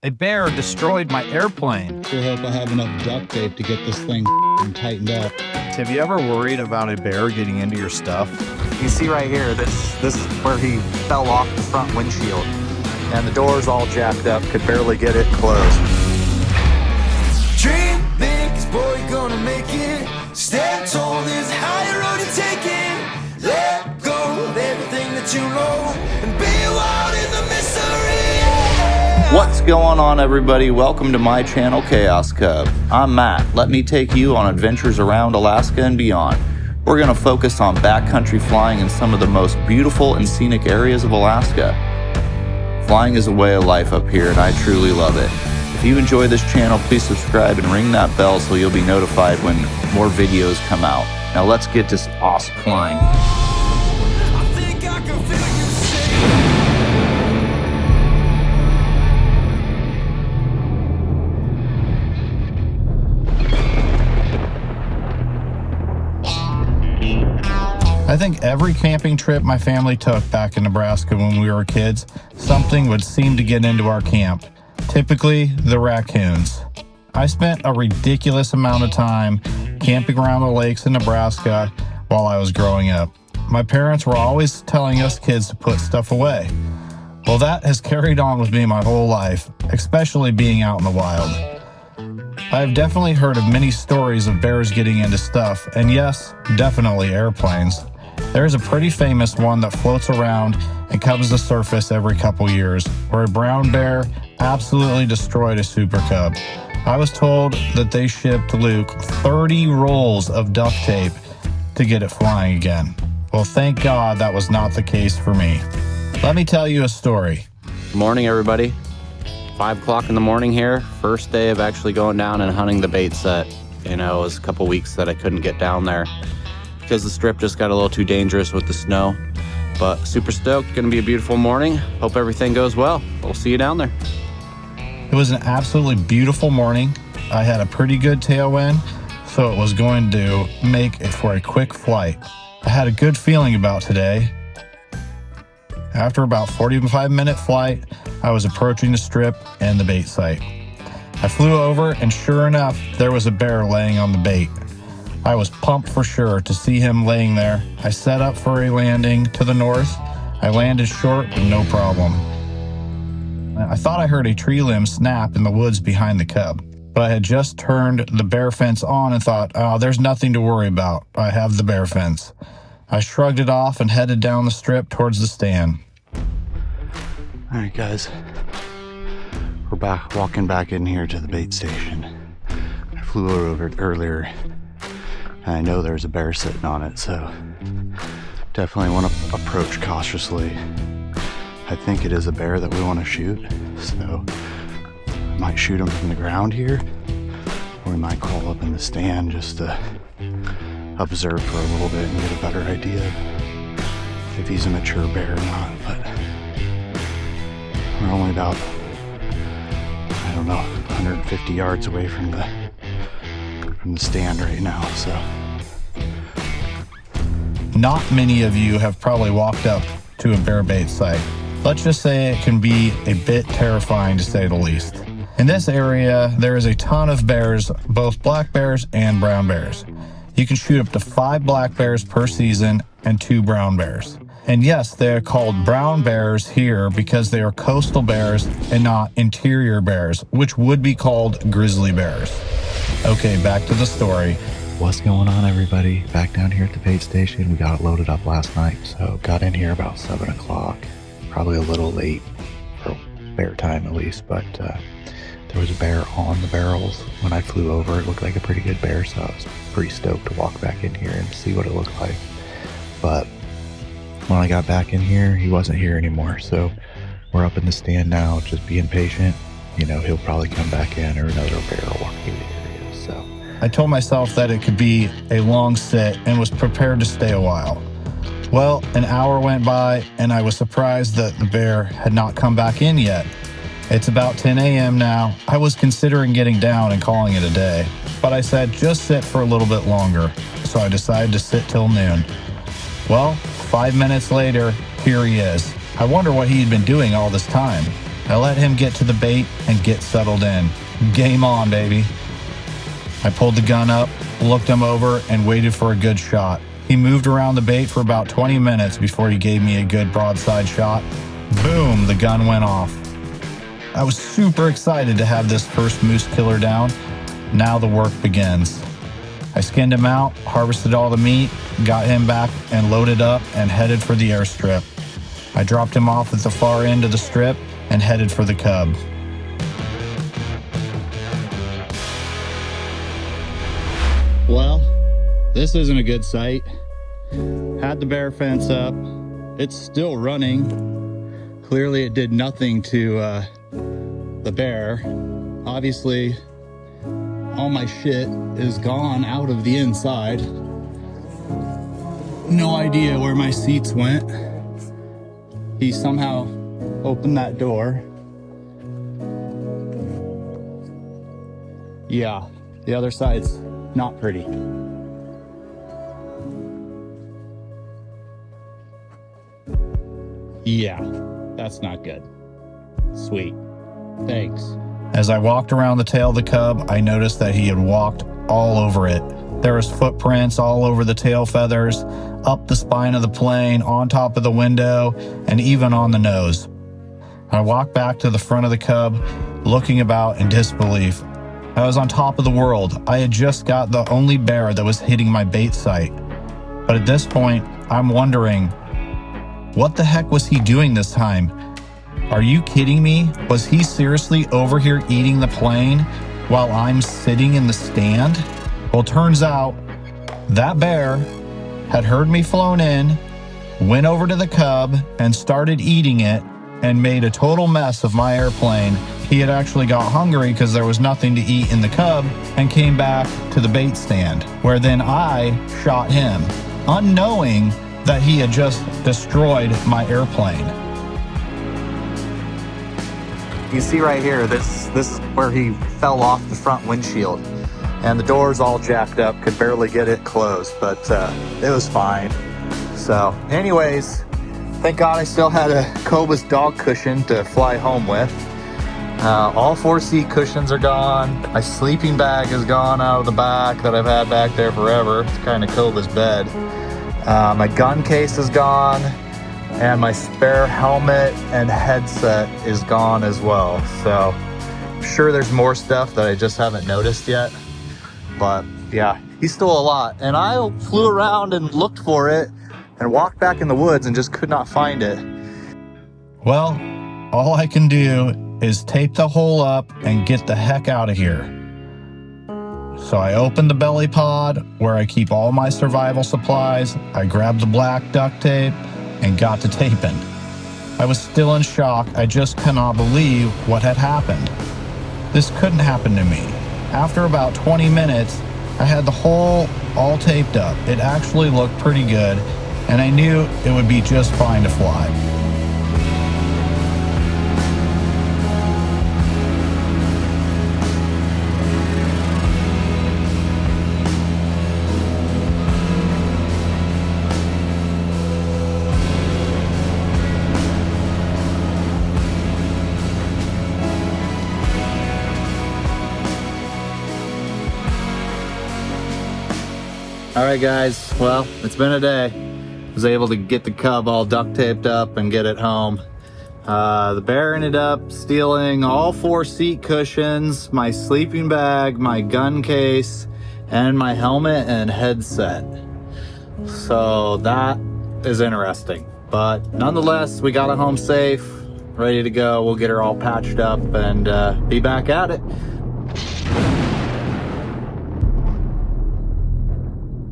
A bear destroyed my airplane. Sure hope I have enough duct tape to get this thing tightened up. Have you ever worried about a bear getting into your stuff? You see right here, this is where he fell off the front windshield. And the door's all jacked up, could barely get it closed. Dream big, 'cause boy, you're gonna make it. Stand tall, there's a higher road you're taking. Let go of everything that you know and be wild in the mystery. Yeah. What's going on, everybody? Welcome to my channel, Chaos Cub. I'm Matt. Let me take you on adventures around Alaska and beyond. We're going to focus on backcountry flying in some of the most beautiful and scenic areas of Alaska. Flying is a way of life up here, and I truly love it. If you enjoy this channel, please subscribe and ring that bell so you'll be notified when more videos come out. Now let's get to some awesome flying. I think I can feel you say. I think every camping trip my family took back in Nebraska when we were kids, something would seem to get into our camp. Typically, the raccoons. I spent a ridiculous amount of time camping around the lakes in Nebraska while I was growing up. My parents were always telling us kids to put stuff away. Well, that has carried on with me my whole life, especially being out in the wild. I have definitely heard of many stories of bears getting into stuff, and yes, definitely airplanes. There's a pretty famous one that floats around and comes to surface every couple years, where a brown bear absolutely destroyed a Super Cub. I was told that they shipped Luke 30 rolls of duct tape to get it flying again. Well, thank God that was not the case for me. Let me tell you a story. Good morning, everybody. 5 o'clock in the morning here. First day of actually going down and hunting the bait set. You know, it was a couple weeks that I couldn't get down there because the strip just got a little too dangerous with the snow. But super stoked. Gonna be a beautiful morning. Hope everything goes well. We'll see you down there. It was an absolutely beautiful morning. I had a pretty good tailwind, so it was going to make it for a quick flight. I had a good feeling about today. After about 45-minute flight, I was approaching the strip and the bait site. I flew over, and sure enough, there was a bear laying on the bait. I was pumped for sure to see him laying there. I set up for a landing to the north. I landed short with no problem. I thought I heard a tree limb snap in the woods behind the cub, but I had just turned the bear fence on and thought, oh, there's nothing to worry about. I have the bear fence. I shrugged it off and headed down the strip towards the stand. All right, guys. We're walking back in here to the bait station. I flew over it earlier, and I know there's a bear sitting on it, so definitely want to approach cautiously. I think it is a bear that we want to shoot, so I might shoot him from the ground here, or we might crawl up in the stand just to observe for a little bit and get a better idea if he's a mature bear or not. But we're only about, 150 yards away from the stand right now, so. Not many of you have probably walked up to a bear bait site. Let's just say it can be a bit terrifying, to say the least. In this area, there is a ton of bears, both black bears and brown bears. You can shoot up to 5 black bears per season and 2 brown bears. And yes, they are called brown bears here because they are coastal bears and not interior bears, which would be called grizzly bears. Okay, back to the story. What's going on, everybody? Back down here at the bait station. We got it loaded up last night, so got in here about 7 o'clock. Probably a little late for bear time at least, but there was a bear on the barrels. When I flew over, it looked like a pretty good bear, so I was pretty stoked to walk back in here and see what it looked like. But when I got back in here, he wasn't here anymore, so we're up in the stand now, just being patient. You know, he'll probably come back in, or another bear will walk through the area, so. I told myself that it could be a long sit and was prepared to stay a while. Well, an hour went by, and I was surprised that the bear had not come back in yet. It's about 10 a.m. now. I was considering getting down and calling it a day, but I said just sit for a little bit longer, so I decided to sit till noon. Well, 5 minutes later, here he is. I wonder what he had been doing all this time. I let him get to the bait and get settled in. Game on, baby. I pulled the gun up, looked him over, and waited for a good shot. He moved around the bait for about 20 minutes before he gave me a good broadside shot. Boom, the gun went off. I was super excited to have this first moose killer down. Now the work begins. I skinned him out, harvested all the meat, got him back and loaded up and headed for the airstrip. I dropped him off at the far end of the strip and headed for the cub. Well, this isn't a good sight. Had the bear fence up. It's still running. Clearly it did nothing to the bear. Obviously, all my shit is gone out of the inside. No idea where my seats went. He somehow opened that door. Yeah, the other side's not pretty. Yeah, that's not good. Sweet. Thanks. As I walked around the tail of the cub, I noticed that he had walked all over it. There was footprints all over the tail feathers, up the spine of the plane, on top of the window, and even on the nose. I walked back to the front of the cub, looking about in disbelief. I was on top of the world. I had just got the only bear that was hitting my bait site. But at this point, I'm wondering, what the heck was he doing this time? Are you kidding me? Was he seriously over here eating the plane while I'm sitting in the stand? Well, turns out that bear had heard me flown in, went over to the cub and started eating it and made a total mess of my airplane. He had actually got hungry because there was nothing to eat in the cub and came back to the bait stand, where then I shot him, unknowing that he had just destroyed my airplane. You see right here, this is where he fell off the front windshield, and the door's all jacked up, could barely get it closed, but it was fine. So anyways, thank God I still had a Cobus dog cushion to fly home with. All 4 seat cushions are gone. My sleeping bag is gone out of the back that I've had back there forever. It's kind of Cobus bed. My gun case is gone. And my spare helmet and headset is gone as well. So I'm sure there's more stuff that I just haven't noticed yet. But yeah, he stole a lot. And I flew around and looked for it and walked back in the woods and just could not find it. Well, all I can do is tape the hole up and get the heck out of here. So I opened the belly pod where I keep all my survival supplies. I grabbed the black duct tape and got to taping. I was still in shock. I just cannot believe what had happened. This couldn't happen to me. After about 20 minutes, I had the hole all taped up. It actually looked pretty good, and I knew it would be just fine to fly. All right, guys, well, it's been a day. I was able to get the cub all duct taped up and get it home. The bear ended up stealing all 4 seat cushions, my sleeping bag, my gun case, and my helmet and headset. So that is interesting. But nonetheless, we got it home safe, ready to go. We'll get her all patched up and be back at it.